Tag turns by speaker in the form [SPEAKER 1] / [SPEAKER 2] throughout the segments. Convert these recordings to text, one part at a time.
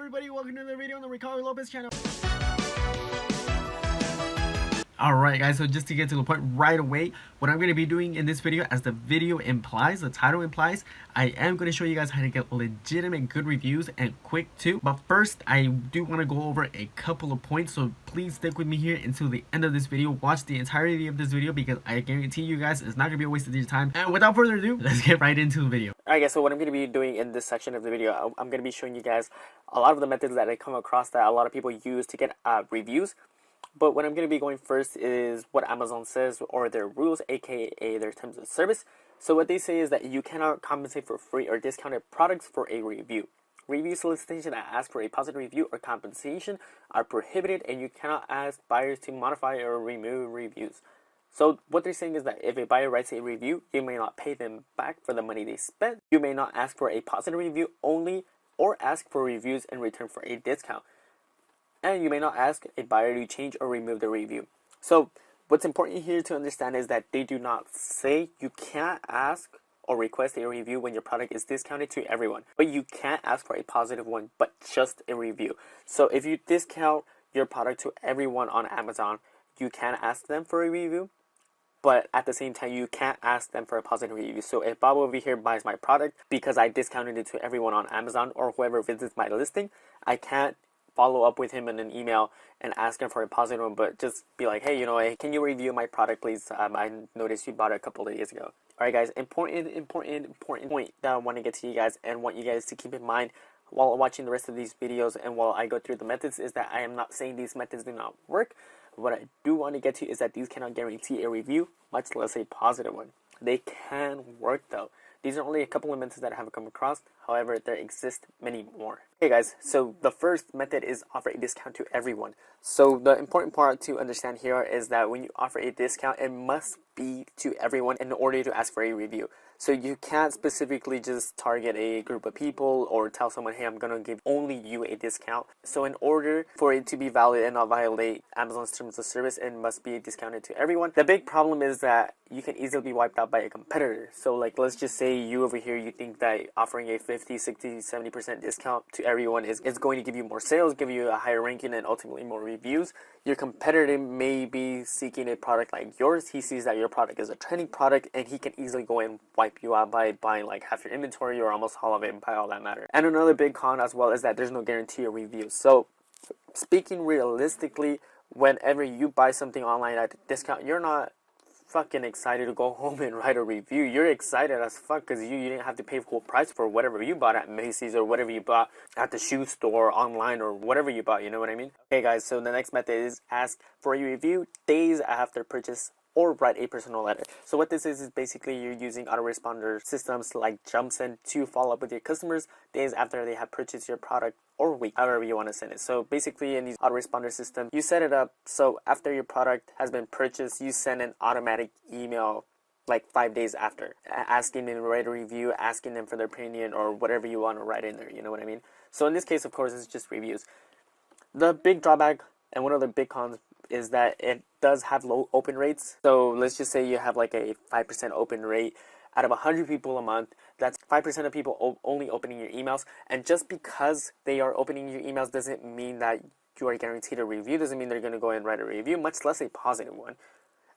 [SPEAKER 1] everybody, welcome to another video on the Ricardo Lopez channel. Alright guys, so just to get to the point right away, what I'm going to be doing in this video, as the video implies, the title implies, I am going to show you guys how to get legitimate good reviews and quick too. But first, I do want to go over a couple of points, so please stick with me here until the end of this video. Watch the entirety of this video because I guarantee you guys it's not going to be a waste of your time. And without further ado, let's get right into the video. Alright guys, so what I'm going to be doing in this section of the video, I'm going to be showing you guys a lot of the methods that I come across that a lot of people use to get reviews. But what I'm going to be going first is what Amazon says, or their rules, aka their terms of service. So what they say is that you cannot compensate for free or discounted products for a review. Review solicitations that ask for a positive review or compensation are prohibited, and you cannot ask buyers to modify or remove reviews. So what they're saying is that if a buyer writes a review, you may not pay them back for the money they spent. You may not ask for a positive review only, or ask for reviews in return for a discount. And you may not ask a buyer to change or remove the review. So what's important here to understand is that they do not say you can't ask or request a review when your product is discounted to everyone. But you can't ask for a positive one, but just a review. So if you discount your product to everyone on Amazon, you can ask them for a review. But at the same time, you can't ask them for a positive review. So if Bob over here buys my product because I discounted it to everyone on Amazon, or whoever visits my listing, I can't follow up with him in an email and ask him for a positive one, but just be like, hey, hey, can you review my product, please? I noticed you bought it a couple of days ago. Alright guys, important point that I want to get to you guys and want you guys to keep in mind while watching the rest of these videos and while I go through the methods is that I am not saying these methods do not work. What I do want to get to is that these cannot guarantee a review, much less a positive one. They can work though. These are only a couple of methods that I have come across. However, there exist many more. Okay guys, so the first method is offer a discount to everyone. So the important part to understand here is that when you offer a discount, it must be to everyone in order to ask for a review. So you can't specifically just target a group of people or tell someone, hey, I'm going to give only you a discount. So in order for it to be valid and not violate Amazon's terms of service, it must be discounted to everyone. The big problem is that you can easily be wiped out by a competitor. So like, let's just say you over here, you think that offering a 50, 60, 70% discount to everyone is going to give you more sales, give you a higher ranking, and ultimately more reviews. Your competitor may be seeking a product like yours. He sees that your product is a trending product, and he can easily go and wipe you out by buying like half your inventory or almost all of it by all that matter. And another big con as well is that there's no guarantee of reviews. So speaking realistically, whenever you buy something online at a discount, you're not fucking excited to go home and write a review. You're excited as fuck because you didn't have to pay full price for whatever you bought at Macy's or whatever you bought at the shoe store, online, or whatever you bought, you know what I mean? Okay guys, so the next method is ask for a review days after purchase or write a personal letter. So what this is basically you're using autoresponder systems like JumpSend to follow up with your customers days after they have purchased your product, or week, however you want to send it. So basically in these autoresponder systems, you set it up so after your product has been purchased, you send an automatic email like 5 days after, asking them to write a review, asking them for their opinion, or whatever you want to write in there, you know what I mean? So in this case, of course, it's just reviews. The big drawback and one of the big cons is that it does have low open rates. So let's just say you have like a 5% open rate. Out of 100 people a month, that's 5% of people only opening your emails. And just because they are opening your emails doesn't mean that you are guaranteed a review, doesn't mean they're going to go and write a review, much less a positive one.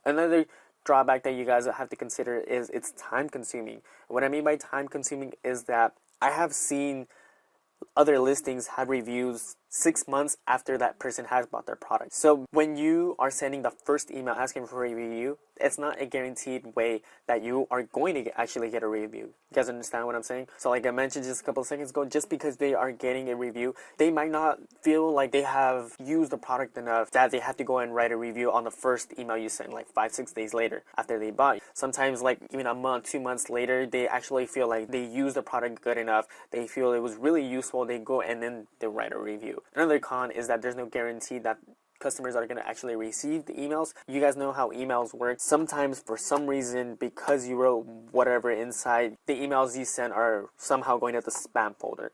[SPEAKER 1] Another drawback that you guys have to consider is it's time consuming. What I mean by time consuming is that I have seen other listings have reviews 6 months after that person has bought their product. So when you are sending the first email asking for a review, it's not a guaranteed way that you are going to actually get a review. You guys understand what I'm saying? So like I mentioned just a couple of seconds ago, just because they are getting a review, they might not feel like they have used the product enough that they have to go and write a review on the first email you send, like 5-6 days later after they buy. Sometimes like even a month, 2 months later, they actually feel like they used the product good enough. They feel it was really useful. They go and then they write a review. Another con is that there's no guarantee that customers are going to actually receive the emails. You guys know how emails work. Sometimes for some reason, because you wrote whatever inside, the emails you send are somehow going to the spam folder.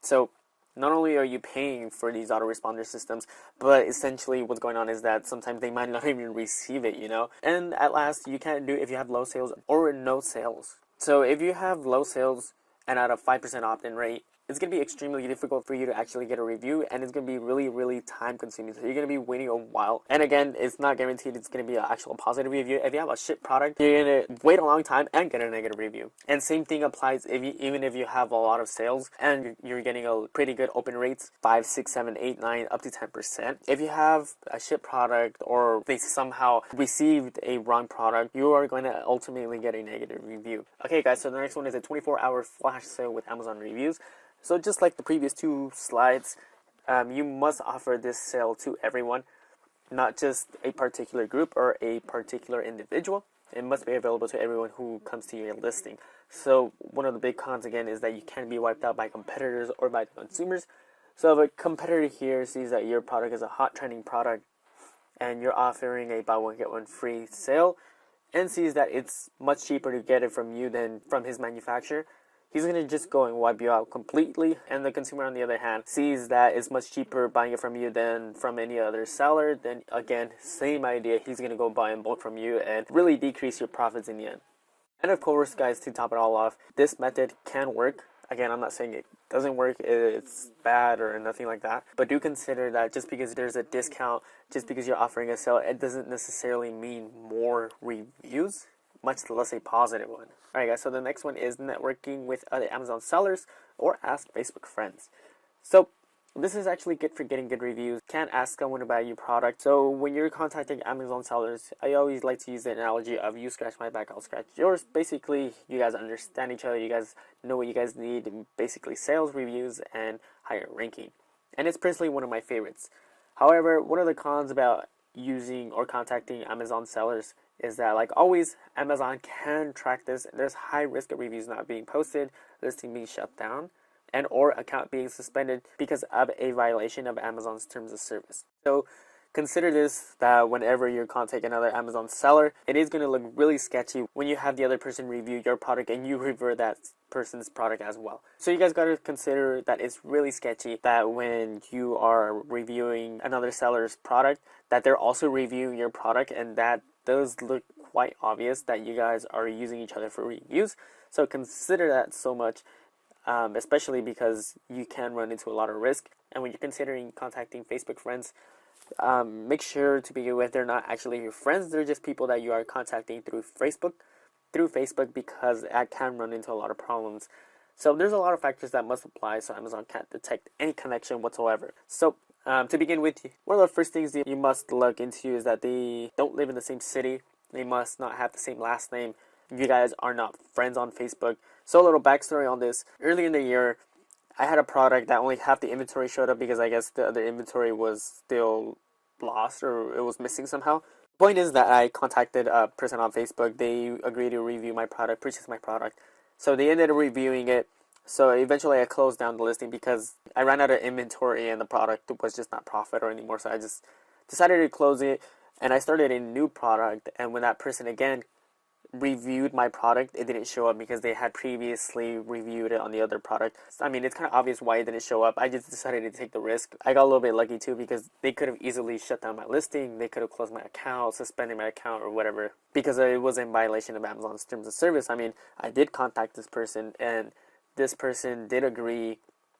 [SPEAKER 1] So not only are you paying for these autoresponder systems, but essentially what's going on is that sometimes they might not even receive it, And at last, you can't do it if you have low sales or no sales. So if you have low sales and at a 5% opt-in rate, it's going to be extremely difficult for you to actually get a review, and it's going to be really, really time consuming. So you're going to be waiting a while. And again, it's not guaranteed it's going to be an actual positive review. If you have a shit product, you're going to wait a long time and get a negative review. And same thing applies even if you have a lot of sales and you're getting a pretty good open rates, 5, 6, 7, 8, 9, up to 10%. If you have a shit product or they somehow received a wrong product, you are going to ultimately get a negative review. Okay guys, so the next one is a 24-hour flash sale with Amazon reviews. So just like the previous two slides, you must offer this sale to everyone, not just a particular group or a particular individual. It must be available to everyone who comes to your listing. So one of the big cons again is that you can't be wiped out by competitors or by the consumers. So if a competitor here sees that your product is a hot trending product and you're offering a buy one get one free sale and sees that it's much cheaper to get it from you than from his manufacturer, he's going to just go and wipe you out completely. And the consumer, on the other hand, sees that it's much cheaper buying it from you than from any other seller. Then again, same idea. He's going to go buy in bulk from you and really decrease your profits in the end. And of course, guys, to top it all off, this method can work. Again, I'm not saying it doesn't work, it's bad or nothing like that. But do consider that just because there's a discount, just because you're offering a sale, it doesn't necessarily mean more reviews, much less a positive one. Alright guys, so the next one is networking with other Amazon sellers or ask Facebook friends. So this is actually good for getting good reviews. Can't ask someone about your product. So when you're contacting Amazon sellers, I always like to use the analogy of you scratch my back, I'll scratch yours. Basically, you guys understand each other, you guys know what you guys need, basically sales, reviews, and higher ranking. And it's personally one of my favorites. However, one of the cons about using or contacting Amazon sellers is that, like always, Amazon can track this. There's high risk of reviews not being posted, listing being shut down, and or account being suspended because of a violation of Amazon's terms of service. So consider this, that whenever you're contacting another Amazon seller, it is going to look really sketchy when you have the other person review your product and you review that person's product as well. So you guys got to consider that it's really sketchy that when you are reviewing another seller's product, that they're also reviewing your product, and that does look quite obvious that you guys are using each other for reviews. So consider that so much, especially because you can run into a lot of risk. And when you're considering contacting Facebook friends, make sure to begin with they're not actually your friends, they're just people that you are contacting through Facebook, because that can run into a lot of problems. So there's a lot of factors that must apply so Amazon can't detect any connection whatsoever. So to begin with, one of the first things you must look into is that they don't live in the same city. They must not have the same last name. You guys are not friends on Facebook. So a little backstory on this. Early in the year, I had a product that only half the inventory showed up because I guess the other inventory was still lost or it was missing somehow. The point is that I contacted a person on Facebook. They agreed to review my product, purchase my product. So they ended up reviewing it. So eventually I closed down the listing because I ran out of inventory and the product was just not profitable anymore. So I just decided to close it and I started a new product. And when that person again reviewed my product, it didn't show up because they had previously reviewed it on the other product. I mean, it's kind of obvious why it didn't show up. I just decided to take the risk. I got a little bit lucky too because they could have easily shut down my listing. They could have closed my account, suspended my account or whatever because it was in violation of Amazon's terms of service. I mean, I did contact this person and this person did agree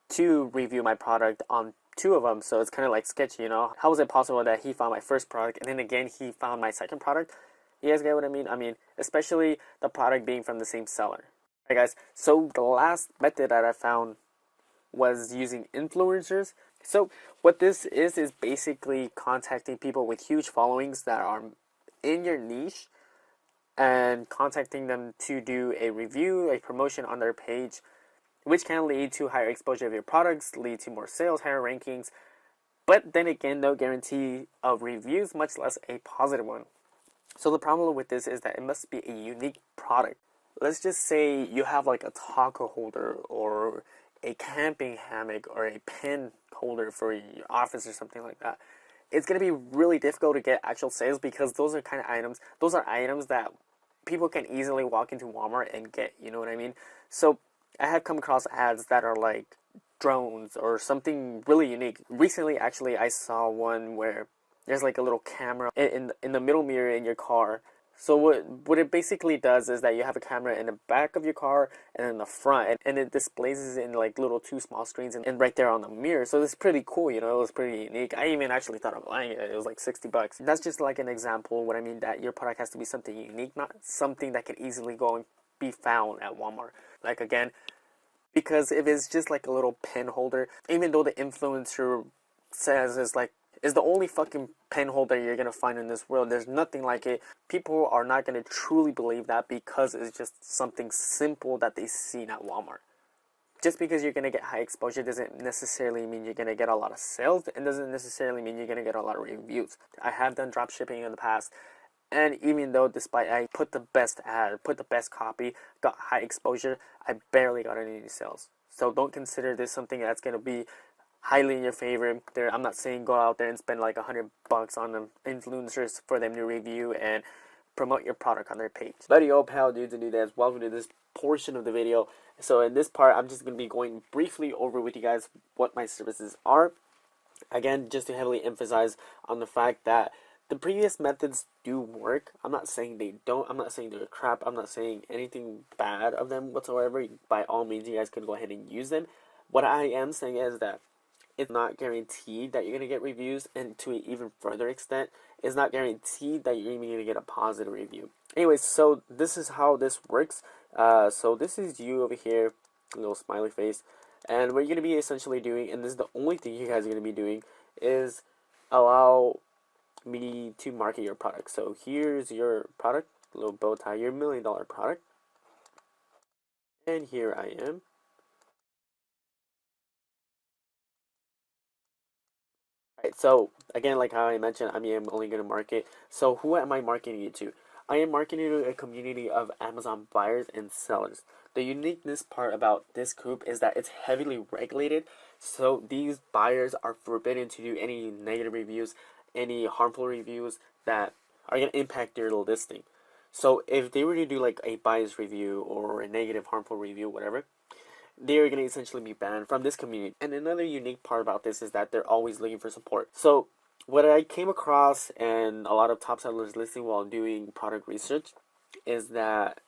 [SPEAKER 1] to review my product on 2 of them. So it's kind of like sketchy, you know? How was it possible that he found my first product and then again he found my second product? You guys get what I mean? I mean, especially the product being from the same seller. Alright guys, so the last method that I found was using influencers. So what this is basically contacting people with huge followings that are in your niche and contacting them to do a review, a promotion on their page, which can lead to higher exposure of your products, lead to more sales, higher rankings, but then again, no guarantee of reviews, much less a positive one. So the problem with this is that it must be a unique product. Let's just say you have like a taco holder or a camping hammock or a pen holder for your office or something like that. It's going to be really difficult to get actual sales because those are items that people can easily walk into Walmart and get, you know what I mean? So I have come across ads that are like drones or something really unique. Recently, actually, I saw one where there's like a little camera in the middle mirror in your car So what it basically does is that you have a camera in the back of your car and in the front, and it displays it in like little two small screens and right there on the mirror. So it's pretty cool, you know. It was pretty unique. I even actually thought of buying it. It was like $60. That's just like an example. What I mean that your product has to be something unique, not something that can easily go and be found at Walmart. Like again, because if it's just like a little pen holder, even though the influencer says is the only fucking pen holder you're gonna find in this world, there's nothing like it. People are not gonna truly believe that because it's just something simple that they've seen at Walmart. Just because you're gonna get high exposure doesn't necessarily mean you're gonna get a lot of sales, and doesn't necessarily mean you're gonna get a lot of reviews. I have done drop shipping in the past, and even though despite I put the best ad, put the best copy, got high exposure, I barely got any sales. So don't consider this something that's going to be highly in your favor. I'm not saying go out there and spend like $100 on the influencers for them to review and promote your product on their page. But yo, pal, dudes and dudettes, welcome to this portion of the video. So in this part, I'm just going to be going briefly over with you guys what my services are. Again, just to heavily emphasize on the fact that the previous methods do work. I'm not saying they don't. I'm not saying they're crap. I'm not saying anything bad of them whatsoever. By all means, you guys can go ahead and use them. What I am saying is that it's not guaranteed that you're going to get reviews, and to an even further extent, it's not guaranteed that you're even going to get a positive review. Anyways, so this is how this works. So this is you over here, a little smiley face. And what you're going to be essentially doing, and this is the only thing you guys are going to be doing, is allow me to market your product. So here's your product, little bow tie, your $1 million product. And here I am. Alright, so again, like how I mentioned, I am only going to market. So who am I marketing it to? I am marketing to a community of Amazon buyers and sellers. The uniqueness part about this group is that it's heavily regulated. So these buyers are forbidden to do any negative reviews, any harmful reviews that are going to impact their listing. So if they were to do like a bias review or a negative harmful review, whatever, they're going to essentially be banned from this community. And another unique part about this is that they're always looking for support. So what I came across and a lot of top sellers listening while doing product research is that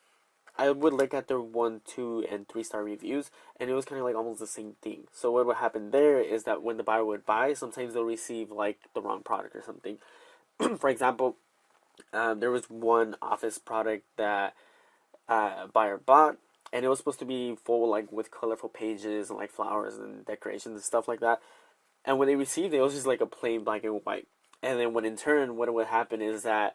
[SPEAKER 1] I would look at their 1, 2, and 3-star reviews, and it was kind of like almost the same thing. So what would happen there is that when the buyer would buy, sometimes they'll receive like the wrong product or something. For example, there was one office product that a buyer bought, and it was supposed to be full like with colorful pages and like flowers and decorations and stuff like that. And when they received it, it was just like a plain black and white. And then when in turn, what would happen is that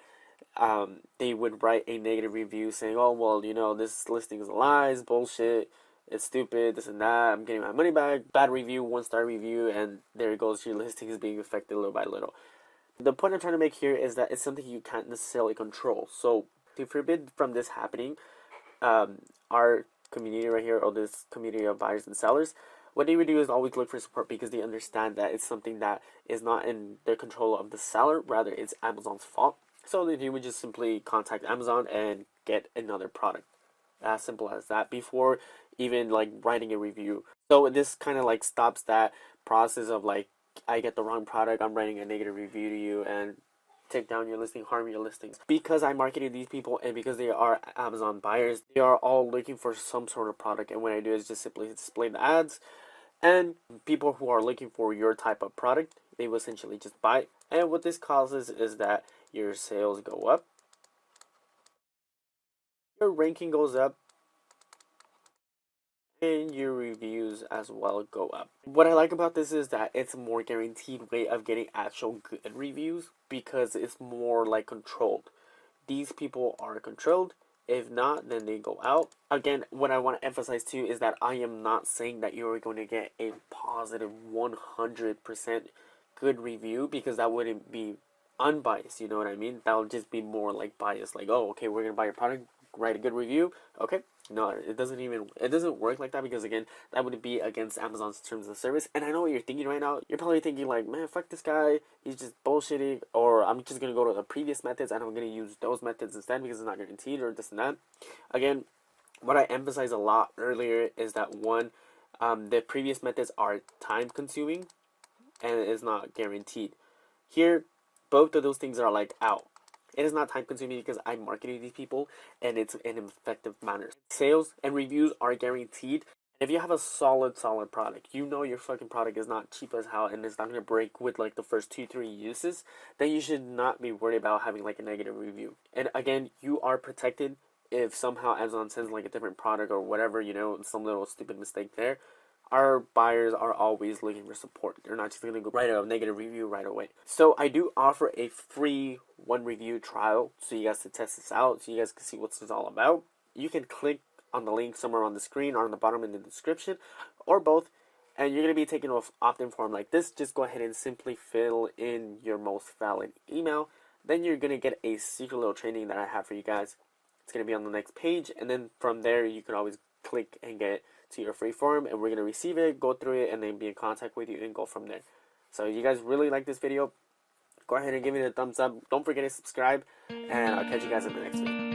[SPEAKER 1] they would write a negative review saying, oh, well, you know, this listing is lies, bullshit, it's stupid, this and that, I'm getting my money back, bad review, 1-star review, and there it goes, your listing is being affected little by little. The point I'm trying to make here is that it's something you can't necessarily control. So to forbid from this happening, our community right here, or this community of buyers and sellers, what they would do is always look for support because they understand that it's something that is not in their control of the seller, rather it's Amazon's fault. So then you would just simply contact Amazon and get another product. As simple as that, before even like writing a review. So this kind of like stops that process of like, I get the wrong product, I'm writing a negative review to you and take down your listing, harm your listings. Because I marketed these people and because they are Amazon buyers, they are all looking for some sort of product, and what I do is just simply display the ads, and people who are looking for your type of product, they will essentially just buy it. And what this causes is that your sales go up, your ranking goes up, and your reviews as well go up. What I like about this is that it's a more guaranteed way of getting actual good reviews because it's more like controlled. These people are controlled. If not, then they go out. Again, what I want to emphasize too is that I am not saying that you're going to get a positive 100% good review, because that wouldn't be unbiased, you know what I mean? That would just be more like biased, like, oh, okay, we're going to buy your product, write a good review, okay? No, it doesn't work like that, because again, that would be against Amazon's terms of service. And I know what you're thinking right now. You're probably thinking like, man, fuck this guy, he's just bullshitting, or I'm just gonna go to the previous methods and I'm gonna use those methods instead because it's not guaranteed, or this and that. Again, what I emphasized a lot earlier is that one, the previous methods are time consuming and it is not guaranteed. Here, both of those things are like out. It is not time consuming because I'm marketing these people and it's in an effective manner. Sales and reviews are guaranteed. If you have a solid product, you know your fucking product is not cheap as hell and it's not gonna break with like the first 2-3 uses, then you should not be worried about having like a negative review. And again, you are protected if somehow Amazon sends like a different product or whatever, you know, some little stupid mistake there. Our buyers are always looking for support. They're not just going to go write a negative review right away. So I do offer a free 1 review trial so you guys can test this out, so you guys can see what this is all about. You can click on the link somewhere on the screen or on the bottom in the description, or both, and you're going to be taken off opt-in form like this. Just go ahead and simply fill in your most valid email. Then you're going to get a secret little training that I have for you guys. It's going to be on the next page, and then from there you can always click and get to your free form, and we're going to receive it, go through it, and then be in contact with you and go from there. So you guys really like this video, go ahead and give it a thumbs up. Don't forget to subscribe, and I'll catch you guys in the next video.